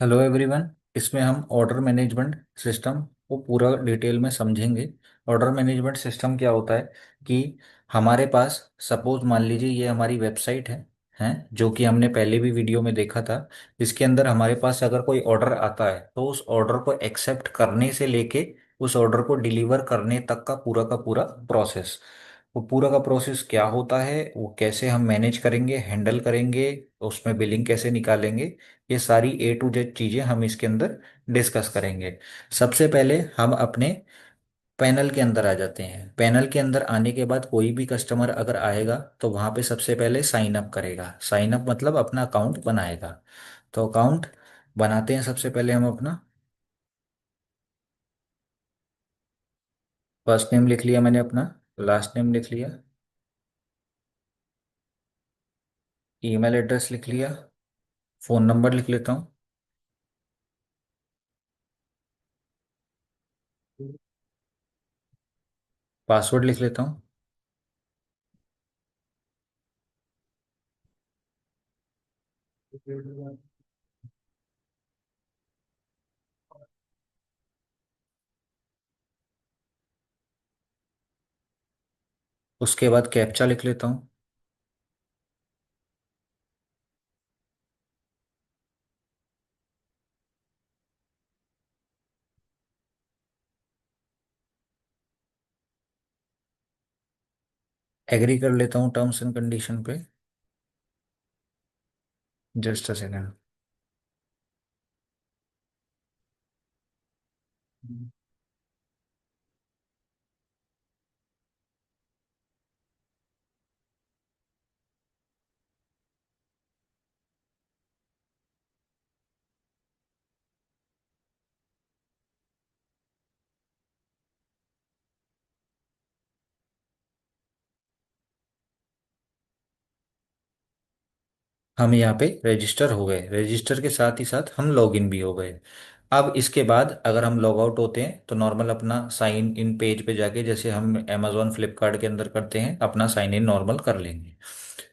Hello everyone. इसमें हम order management system को पूरा डिटेल में समझेंगे। ऑर्डर मैनेजमेंट सिस्टम क्या होता है कि हमारे पास सपोज मान लीजिए ये हमारी वेबसाइट है जो कि हमने पहले भी वीडियो में देखा था। इसके अंदर हमारे पास अगर कोई ऑर्डर आता है तो उस ऑर्डर को एक्सेप्ट करने से लेके उस ऑर्डर को डिलीवर करने तक का पूरा प्रोसेस, वो पूरा का प्रोसेस क्या होता है, वो कैसे हम मैनेज करेंगे, हैंडल करेंगे, उसमें बिलिंग कैसे निकालेंगे, ये सारी ए टू जेड चीजें हम इसके अंदर डिस्कस करेंगे। सबसे पहले हम अपने पैनल के अंदर आ जाते हैं। पैनल के अंदर आने के बाद कोई भी कस्टमर अगर आएगा तो वहां पे सबसे पहले साइन अप करेगा। साइन अप मतलब अपना अकाउंट बनाएगा। तो अकाउंट बनाते हैं सबसे पहले हम अपना। फर्स्ट नेम लिख लिया मैंने अपना, लास्ट नेम लिख लिया, ईमेल एड्रेस लिख लिया, फोन नंबर लिख लेता हूँ, पासवर्ड लिख लेता हूँ। उसके बाद कैप्चा लिख लेता हूँ। एग्री कर लेता हूँ टर्म्स एंड कंडीशन पे। Just a second. हम यहाँ पे रजिस्टर हो गए, रजिस्टर के साथ ही साथ हम लॉगिन भी हो गए। अब इसके बाद अगर हम लॉग आउट होते हैं तो नॉर्मल अपना साइन इन पेज पे जाके जैसे हम अमेजोन फ्लिपकार्ट के अंदर करते हैं अपना साइन इन नॉर्मल कर लेंगे।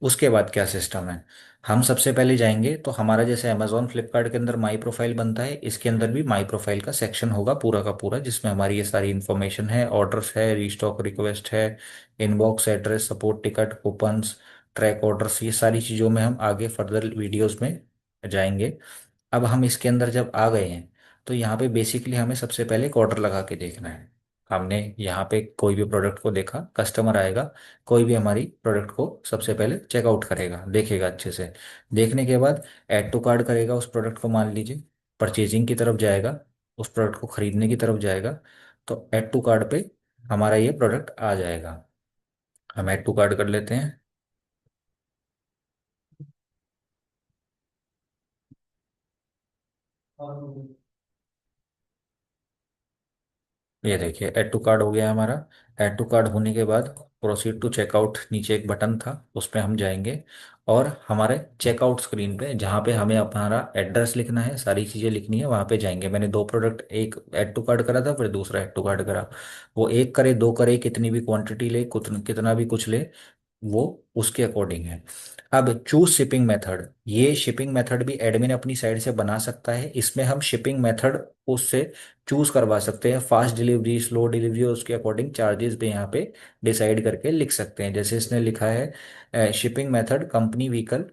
उसके बाद क्या सिस्टम है, हम सबसे पहले जाएंगे तो हमारा जैसे अमेजोन फ्लिपकार्ट के अंदर माई प्रोफाइल बनता है, इसके अंदर भी माई प्रोफाइल का सेक्शन होगा पूरा का पूरा, जिसमें हमारी ये सारी इन्फॉर्मेशन है, ऑर्डर्स है, रीस्टॉक रिक्वेस्ट है, inbox address, support ticket, coupons, track orders, ये सारी चीज़ों में हम आगे फर्दर वीडियोस में जाएंगे। अब हम इसके अंदर जब आ गए हैं तो यहाँ पे बेसिकली हमें सबसे पहले एक ऑर्डर लगा के देखना है। हमने यहाँ पे कोई भी प्रोडक्ट को देखा, कस्टमर आएगा, कोई भी हमारी प्रोडक्ट को सबसे पहले चेकआउट करेगा, देखेगा अच्छे से। देखने के बाद ऐड टू कार्ट करेगा उस प्रोडक्ट को, मान लीजिए परचेजिंग की तरफ जाएगा, उस प्रोडक्ट को खरीदने की तरफ जाएगा। तो ऐड टू कार्ट पे हमारा ये प्रोडक्ट आ जाएगा। हम ऐड टू कार्ट कर लेते हैं। ये देखिए ऐड टू कार्ड हो गया हमारा। ऐड टू कार्ड होने के बाद प्रोसीड टू चेकआउट नीचे एक बटन था, उस पर हम जाएंगे और हमारे चेकआउट स्क्रीन पे जहाँ पे हमें अपना एड्रेस लिखना है, सारी चीज़ें लिखनी है, वहाँ पे जाएंगे। मैंने दो प्रोडक्ट, एक ऐड टू कार्ड करा था, फिर दूसरा ऐड टू कार्ड करा। वो एक करे दो करे, कितनी भी क्वांटिटी ले, कितना भी कुछ ले, वो उसके अकॉर्डिंग है। अब चूज शिपिंग मेथड, ये शिपिंग मेथड भी एडमिन अपनी साइड से बना सकता है। इसमें हम शिपिंग मेथड उससे चूज करवा सकते हैं, फास्ट डिलीवरी, स्लो डिलीवरी, उसके अकॉर्डिंग चार्जेस भी यहाँ पे डिसाइड करके लिख सकते हैं। जैसे इसने लिखा है shipping method company vehicle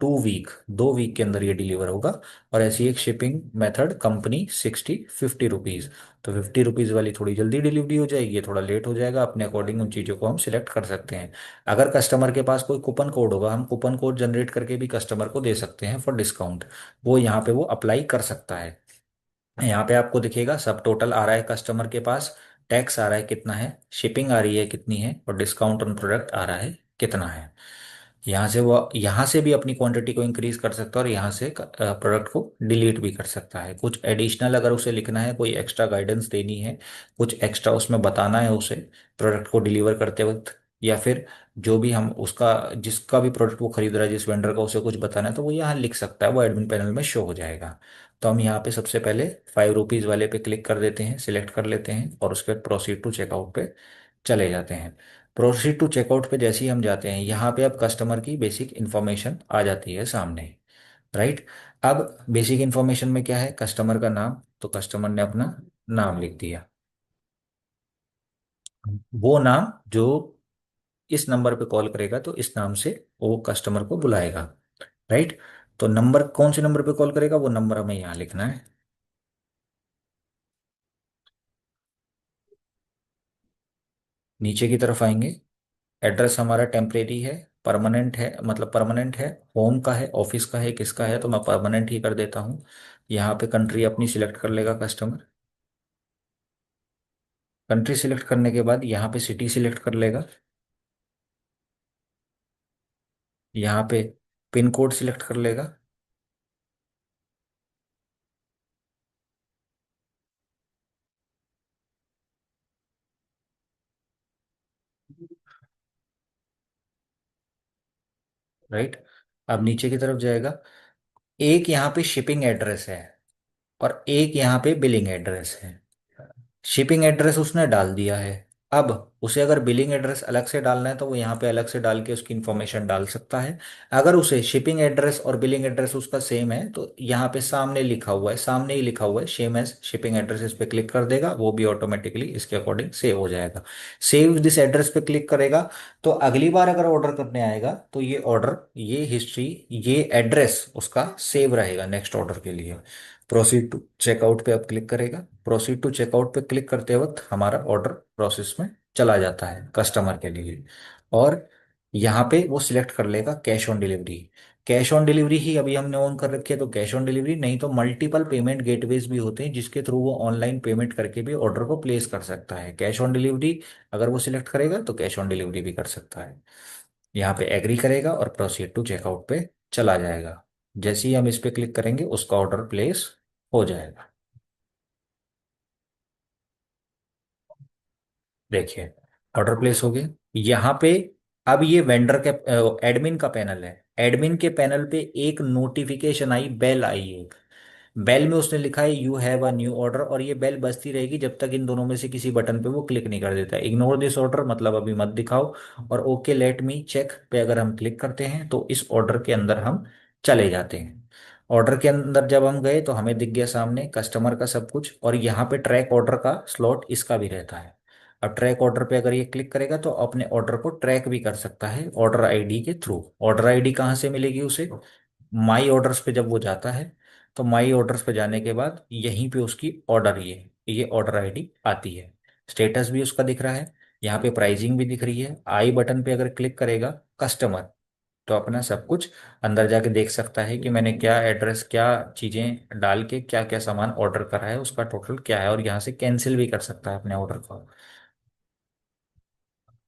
2 week, 2 week के अंदर ये डिलीवर होगा। और ऐसी एक शिपिंग मेथड कंपनी 50 रुपीज़, तो 50 रुपीज़ वाली थोड़ी जल्दी डिलीवरी हो जाएगी, ये थोड़ा लेट हो जाएगा, अपने अकॉर्डिंग उन चीज़ों को हम सिलेक्ट कर सकते हैं। अगर कस्टमर के पास कोई कूपन कोड होगा, हम कूपन कोड जनरेट करके भी कस्टमर को दे सकते हैं फॉर डिस्काउंट, वो यहाँ पे वो अप्लाई कर सकता है। यहाँ पे आपको दिखेगा सब टोटल आ रहा है कस्टमर के पास, टैक्स आ रहा है कितना है, शिपिंग आ रही है कितनी है, और डिस्काउंट ऑन प्रोडक्ट आ रहा है कितना है। यहाँ से वो यहाँ से भी अपनी क्वांटिटी को इंक्रीज कर सकता है और यहाँ से प्रोडक्ट को डिलीट भी कर सकता है। कुछ एडिशनल अगर उसे लिखना है, कोई एक्स्ट्रा गाइडेंस देनी है, कुछ एक्स्ट्रा उसमें बताना है उसे प्रोडक्ट को डिलीवर करते वक्त, या फिर जो भी हम उसका जिसका भी प्रोडक्ट वो खरीद रहा है, जिस वेंडर का, उसे कुछ बताना है, तो वो यहाँ लिख सकता है, वो एडमिन पैनल में शो हो जाएगा। तो हम यहाँ पे सबसे पहले 5 रुपीज़ वाले पे क्लिक कर देते हैं, सिलेक्ट कर लेते हैं और उसके बाद प्रोसीड टू चेकआउट पे चले जाते हैं। प्रोसीड टू चेकआउट पे जैसे ही हम जाते हैं, यहाँ पे अब कस्टमर की बेसिक इन्फॉर्मेशन आ जाती है सामने, राइट। अब बेसिक इन्फॉर्मेशन में क्या है, कस्टमर का नाम, तो कस्टमर ने अपना नाम लिख दिया। वो नाम जो इस नंबर पे कॉल करेगा तो इस नाम से वो कस्टमर को बुलाएगा। राइट। तो नंबर कौन से नंबर पे कॉल करेगा वो नंबर हमें यहाँ लिखना है। नीचे की तरफ आएंगे। एड्रेस हमारा टेम्परेरी है, परमानेंट है, मतलब परमानेंट है, होम का है, ऑफिस का है, किसका है, तो मैं परमानेंट ही कर देता हूँ। यहाँ पे कंट्री अपनी सिलेक्ट कर लेगा कस्टमर। कंट्री सिलेक्ट करने के बाद यहाँ पे सिटी सिलेक्ट कर लेगा। यहाँ पे पिन कोड सिलेक्ट कर लेगा। राइट। अब नीचे की तरफ जाएगा। एक यहाँ पे शिपिंग एड्रेस है और एक यहाँ पे बिलिंग एड्रेस है। शिपिंग एड्रेस उसने डाल दिया है। अब उसे अगर बिलिंग एड्रेस अलग से डालना है तो वो यहाँ पे अलग से डाल के उसकी इन्फॉर्मेशन डाल सकता है। अगर उसे शिपिंग एड्रेस और बिलिंग एड्रेस उसका सेम है तो यहाँ पे सामने लिखा हुआ है, सामने ही लिखा हुआ है सेम एज शिपिंग एड्रेस, इस पे क्लिक कर देगा, वो भी ऑटोमेटिकली इसके अकॉर्डिंग सेव हो जाएगा। सेव दिस एड्रेस पे क्लिक करेगा तो अगली बार अगर ऑर्डर करने आएगा तो ये ऑर्डर, ये हिस्ट्री, ये एड्रेस उसका सेव रहेगा नेक्स्ट ऑर्डर के लिए। प्रोसीड टू चेकआउट पे अब क्लिक करेगा। प्रोसीड टू चेकआउट पे क्लिक करते वक्त हमारा ऑर्डर प्रोसेस में चला जाता है कस्टमर के लिए। और यहाँ पे वो सिलेक्ट कर लेगा cash on delivery. Cash on delivery ही अभी हमने ऑन कर रखी है तो कैश ऑन डिलीवरी, नहीं तो मल्टीपल पेमेंट गेटवेज भी होते हैं जिसके थ्रू वो ऑनलाइन पेमेंट करके भी ऑर्डर को प्लेस कर सकता है। कैश ऑन डिलीवरी अगर वो सिलेक्ट करेगा तो कैश ऑन डिलीवरी भी कर सकता है। यहाँ पे एग्री करेगा और प्रोसीड टू चेकआउट पे चला जाएगा। जैसे ही हम इस पे क्लिक करेंगे उसका ऑर्डर प्लेस हो जाएगा। देखिए ऑर्डर प्लेस हो गया यहाँ पे। अब ये वेंडर के एडमिन का पैनल है। एडमिन के पैनल पे एक नोटिफिकेशन आई, बेल आई एक। बेल में उसने लिखा है you have a new order, और ये बेल बजती रहेगी जब तक इन दोनों में से किसी बटन पे वो क्लिक नहीं कर देता। इग्नोर दिस ऑर्डर मतलब अभी मत दिखाओ, और ओके लेट मी चेक पे अगर हम क्लिक करते हैं तो इस ऑर्डर के अंदर हम चले जाते हैं। ऑर्डर के अंदर जब हम गए तो हमें दिख गया सामने कस्टमर का सब कुछ, और यहाँ पे ट्रैक ऑर्डर का स्लॉट इसका भी रहता है। अब ट्रैक ऑर्डर पे अगर ये क्लिक करेगा तो अपने ऑर्डर को ट्रैक भी कर सकता है ऑर्डर आईडी के थ्रू। ऑर्डर आईडी कहाँ से मिलेगी उसे, माई ऑर्डर्स पे जब वो जाता है तो माई ऑर्डर्स पे जाने के बाद यहीं पे उसकी ऑर्डर, ये ऑर्डर आईडी आती है। स्टेटस भी उसका दिख रहा है, यहाँ पे प्राइसिंग भी दिख रही है। आई बटन पे अगर क्लिक करेगा कस्टमर तो अपना सब कुछ अंदर जाके देख सकता है कि मैंने क्या एड्रेस, क्या चीज़ें डाल के क्या क्या सामान ऑर्डर करा है, उसका टोटल क्या है, और यहाँ से कैंसिल भी कर सकता है अपने ऑर्डर को।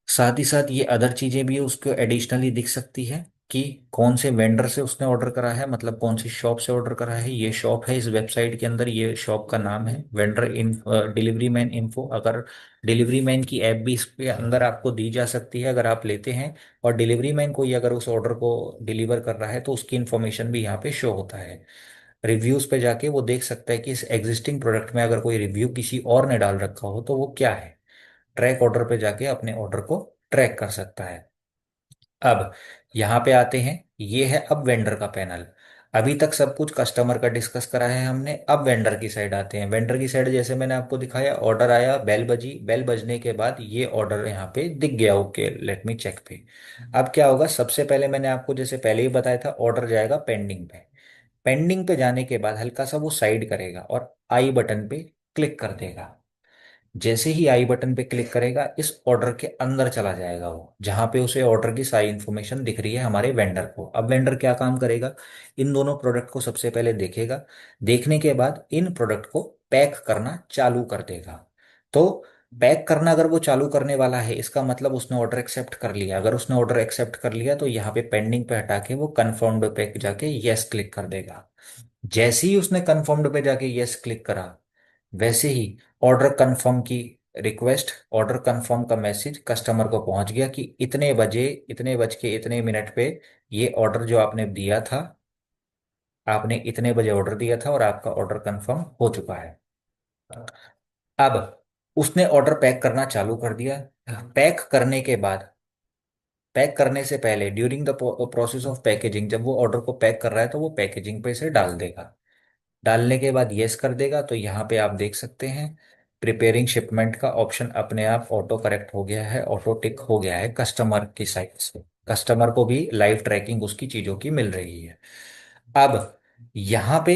साथ ही साथ ये अदर चीजें भी उसको एडिशनली दिख सकती है कि कौन से वेंडर से उसने ऑर्डर करा है, मतलब कौन सी शॉप से ऑर्डर करा है। ये शॉप है इस वेबसाइट के अंदर, ये शॉप का नाम है वेंडर इन डिलीवरी मैन इन्फो। अगर डिलीवरी मैन की ऐप भी इसके अंदर आपको दी जा सकती है अगर आप लेते हैं, और डिलीवरी मैन कोई अगर उस ऑर्डर को डिलीवर कर रहा है तो उसकी इन्फॉर्मेशन भी यहाँ पे शो होता है। रिव्यूज पे जाके वो देख सकता है कि इस एग्जिस्टिंग प्रोडक्ट में अगर कोई रिव्यू किसी और ने डाल रखा हो तो वो क्या है। ट्रैक ऑर्डर पे जाके अपने ऑर्डर को ट्रैक कर सकता है। अब यहाँ पे आते हैं, ये है अब वेंडर का पैनल। अभी तक सब कुछ कस्टमर का डिस्कस करा है हमने, अब वेंडर की साइड आते हैं। वेंडर की साइड जैसे मैंने आपको दिखाया, ऑर्डर आया, बेल बजी, बेल बजने के बाद ये ऑर्डर यहाँ पे दिख गया, ओके लेट मी चेक पे। अब क्या होगा, सबसे पहले मैंने आपको जैसे पहले ही बताया था ऑर्डर जाएगा पेंडिंग पे। पेंडिंग पे जाने के बाद हल्का सा वो साइड करेगा और आई बटन पे क्लिक कर देगा। जैसे ही आई बटन पे क्लिक करेगा इस ऑर्डर के अंदर चला जाएगा वो, जहां पे उसे ऑर्डर की सारी इंफॉर्मेशन दिख रही है हमारे वेंडर को। अब वेंडर क्या काम करेगा, इन दोनों प्रोडक्ट को सबसे पहले देखेगा। देखने के बाद इन प्रोडक्ट को पैक करना चालू कर देगा। तो पैक करना अगर वो चालू करने वाला है इसका मतलब उसने ऑर्डर एक्सेप्ट कर लिया। अगर उसने ऑर्डर एक्सेप्ट कर लिया तो यहाँ पे पेंडिंग पे हटा के वो कन्फर्म्ड पे जाके यस क्लिक कर देगा। जैसे ही उसने कन्फर्म्ड पे जाके यस क्लिक करा, वैसे ही ऑर्डर कंफर्म की रिक्वेस्ट, ऑर्डर कंफर्म का मैसेज कस्टमर को पहुंच गया कि इतने बजे, इतने बज के इतने मिनट पे ये ऑर्डर जो आपने दिया था, आपने इतने बजे ऑर्डर दिया था और आपका ऑर्डर कंफर्म हो चुका है। अब उसने ऑर्डर पैक करना चालू कर दिया। पैक करने के बाद पैक करने से पहले, during the process of packaging, जब वो ऑर्डर को पैक कर रहा है तो वो पैकेजिंग पे इसे डाल देगा। डालने के बाद यस कर देगा, तो यहाँ पे आप देख सकते हैं प्रिपेयरिंग शिपमेंट का ऑप्शन अपने आप ऑटो करेक्ट हो गया है, ऑटो टिक हो गया है कस्टमर की साइड से। कस्टमर को भी लाइव ट्रैकिंग उसकी चीज़ों की मिल रही है। अब यहाँ पे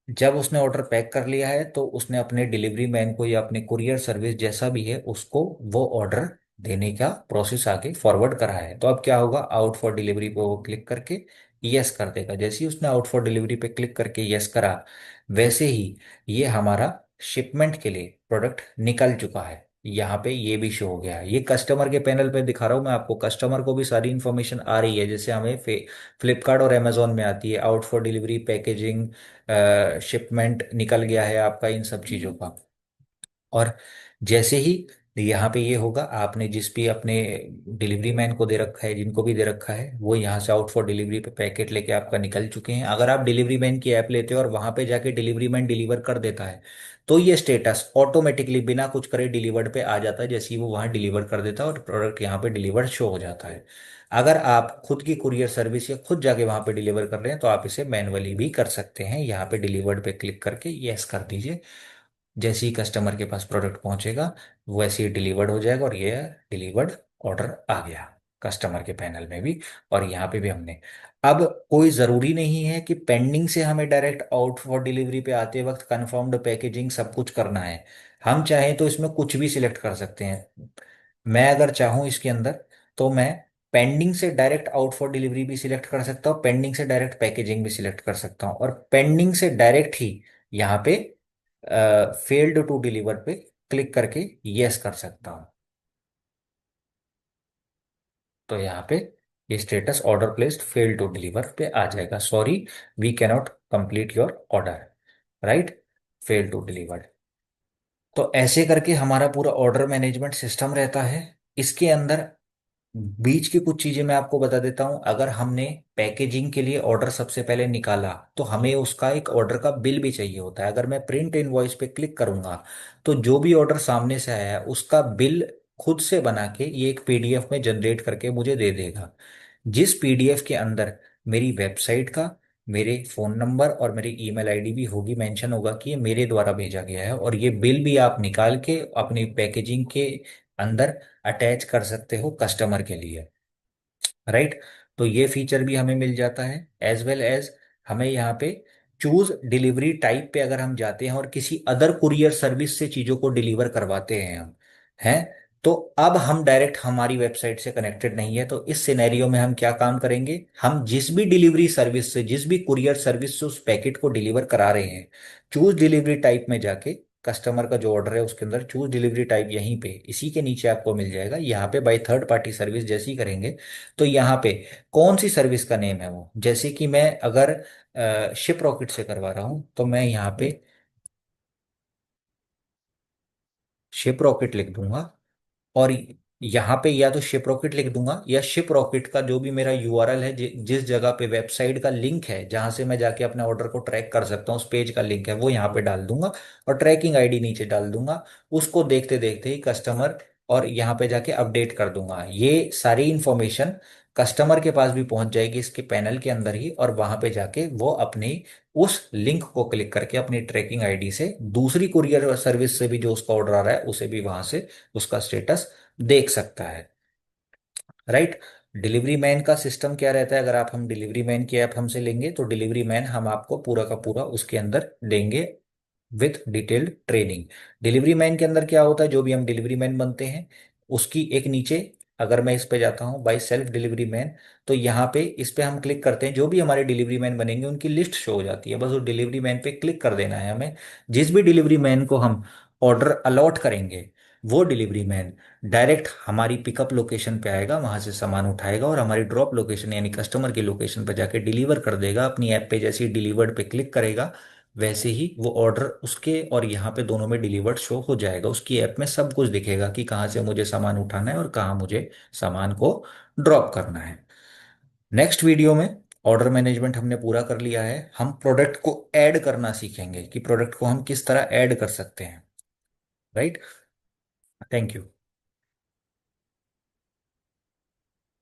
जब उसने ऑर्डर पैक कर लिया है तो उसने अपने डिलीवरी मैन को या अपने कुरियर सर्विस जैसा भी है उसको वो ऑर्डर देने का प्रोसेस आगे फॉरवर्ड करा है। तो अब क्या होगा, आउट फॉर डिलीवरी पे वो क्लिक करके यस कर देगा। जैसे ही उसने आउट फॉर डिलीवरी पे क्लिक करके यस करा, वैसे ही ये हमारा शिपमेंट के लिए प्रोडक्ट निकल चुका है। यहाँ पे ये भी शो हो गया है। ये कस्टमर के पैनल पे दिखा रहा हूँ मैं आपको, कस्टमर को भी सारी इन्फॉर्मेशन आ रही है जैसे हमें फ्लिपकार्ट और अमेजोन में आती है, out for delivery, packaging, shipment निकल गया है आपका, इन सब चीज़ों का। और जैसे ही यहाँ पे ये होगा, आपने जिस भी अपने डिलीवरी मैन को दे रखा है, जिनको भी दे रखा है, वो यहाँ से आउट फॉर डिलीवरी पे पैकेट लेके आपका निकल चुके हैं। अगर आप डिलीवरी मैन की ऐप लेते हो और वहां पे जाके डिलीवरी मैन डिलीवर कर देता है, तो ये स्टेटस ऑटोमेटिकली बिना कुछ करे डिलीवर्ड पे आ जाता है। जैसे ही वो वहां डिलीवर कर देता है और प्रोडक्ट यहाँ पे डिलीवर्ड शो हो जाता है। अगर आप खुद की कुरियर सर्विस या खुद जाके वहां पे डिलीवर कर रहे हैं तो आप इसे मैनुअली भी कर सकते हैं। यहाँ पे डिलीवर्ड पे क्लिक करके यस कर दीजिए। जैसे ही कस्टमर के पास प्रोडक्ट पहुंचेगा वैसे ही डिलीवर्ड हो जाएगा, और ये डिलीवर्ड ऑर्डर आ गया कस्टमर के पैनल में भी, और यहाँ पे भी हमने। अब कोई ज़रूरी नहीं है कि पेंडिंग से हमें डायरेक्ट आउट फॉर डिलीवरी पे आते वक्त कंफर्म्ड पैकेजिंग सब कुछ करना है। हम चाहें तो इसमें कुछ भी सिलेक्ट कर सकते हैं। मैं अगर चाहूँ इसके अंदर, तो मैं पेंडिंग से डायरेक्ट आउट फॉर डिलीवरी भी सिलेक्ट कर सकता हूँ, पेंडिंग से डायरेक्ट पैकेजिंग भी सिलेक्ट कर सकता हूँ, और पेंडिंग से डायरेक्ट ही यहाँ पे फेल्ड टू डिलीवर पे क्लिक करके यस कर सकता हूँ। तो यहाँ पे ये status order placed fail to deliver पे आ जाएगा, sorry we cannot complete your order, right, fail to deliver. तो ऐसे करके हमारा पूरा ऑर्डर मैनेजमेंट सिस्टम रहता है। इसके अंदर बीच की कुछ चीजें मैं आपको बता देता हूं। अगर हमने पैकेजिंग के लिए ऑर्डर सबसे पहले निकाला तो हमें उसका एक ऑर्डर का बिल भी चाहिए होता है। अगर मैं प्रिंट इनवॉइस पे क्लिक करूंगा तो जो भी ऑर्डर सामने से आया है उसका बिल खुद से बना के ये एक पीडीएफ में जनरेट करके मुझे दे देगा, जिस पीडीएफ के अंदर मेरी वेबसाइट का, मेरे फोन नंबर और मेरी ईमेल आईडी भी होगी, मेंशन होगा कि ये मेरे द्वारा भेजा गया है। और ये बिल भी आप निकाल के अपनी पैकेजिंग के अंदर अटैच कर सकते हो कस्टमर के लिए, राइट। तो ये फीचर भी हमें मिल जाता है। एज वेल एज हमें यहाँ पे चूज डिलीवरी टाइप पे अगर हम जाते हैं और किसी अदर कुरियर सर्विस से चीज़ों को डिलीवर करवाते हैं हम, हैं, तो अब हम डायरेक्ट हमारी वेबसाइट से कनेक्टेड नहीं है। तो इस सिनेरियो में हम क्या काम करेंगे, हम जिस भी डिलीवरी सर्विस से, जिस भी कुरियर सर्विस से उस पैकेट को डिलीवर करा रहे हैं, चूज डिलीवरी टाइप में जाके कस्टमर का जो ऑर्डर है उसके अंदर चूज डिलीवरी टाइप, यहीं पे इसी के नीचे आपको मिल जाएगा। यहाँ पे बाई थर्ड पार्टी सर्विस जैसी करेंगे तो यहाँ पे कौन सी सर्विस का नेम है वो, जैसे कि मैं अगर शिप रॉकेट से करवा रहा हूँ तो मैं यहाँ पे शिप रॉकेट लिख दूंगा। और यहाँ पे या तो शिप रॉकेट लिख दूंगा या शिप रॉकेट का जो भी मेरा यूआरएल है, जिस जगह पे वेबसाइट का लिंक है जहां से मैं जाके अपने ऑर्डर को ट्रैक कर सकता हूँ, उस पेज का लिंक है वो यहाँ पे डाल दूंगा, और ट्रैकिंग आईडी नीचे डाल दूंगा। उसको देखते देखते ही कस्टमर, और यहाँ पे जाके अपडेट कर दूंगा, ये सारी इंफॉर्मेशन कस्टमर के पास भी पहुंच जाएगी इसके पैनल के अंदर ही। और वहां पे जाके वो अपनी उस लिंक को क्लिक करके अपनी ट्रैकिंग आईडी से दूसरी कुरियर सर्विस से भी जो उसका ऑर्डर आ रहा है उसे भी वहां से उसका स्टेटस देख सकता है, राइट। डिलीवरी मैन का सिस्टम क्या रहता है, अगर आप हम डिलीवरी मैन की ऐप हमसे लेंगे तो डिलीवरी मैन हम आपको पूरा का पूरा उसके अंदर देंगे with detailed training. Delivery man के अंदर क्या होता है, जो भी हम डिलीवरी मैन बनते हैं उसकी एक नीचे, अगर मैं इस पे जाता हूँ बाई सेल्फ डिलीवरी मैन, तो यहाँ पे इस पे हम क्लिक करते हैं, जो भी हमारे डिलीवरी मैन बनेंगे उनकी लिस्ट शो हो जाती है। बस उस डिलीवरी मैन पे क्लिक कर देना है हमें। जिस भी डिलीवरी मैन को हम ऑर्डर अलॉट करेंगे वो डिलीवरी मैन डायरेक्ट हमारी पिकअप लोकेशन पे आएगा, वहां से सामान उठाएगा और हमारी ड्रॉप लोकेशन यानी कस्टमर की लोकेशन पर जाके डिलीवर कर देगा। अपनी ऐप पे जैसे ही डिलीवर्ड पे क्लिक करेगा वैसे ही वो ऑर्डर उसके और यहाँ पे दोनों में डिलीवर्ड शो हो जाएगा। उसकी ऐप में सब कुछ दिखेगा कि कहाँ से मुझे सामान उठाना है और कहाँ मुझे सामान को ड्रॉप करना है। नेक्स्ट वीडियो में ऑर्डर मैनेजमेंट हमने पूरा कर लिया है, हम प्रोडक्ट को ऐड करना सीखेंगे कि प्रोडक्ट को हम किस तरह ऐड कर सकते हैं, राइट। Thank you.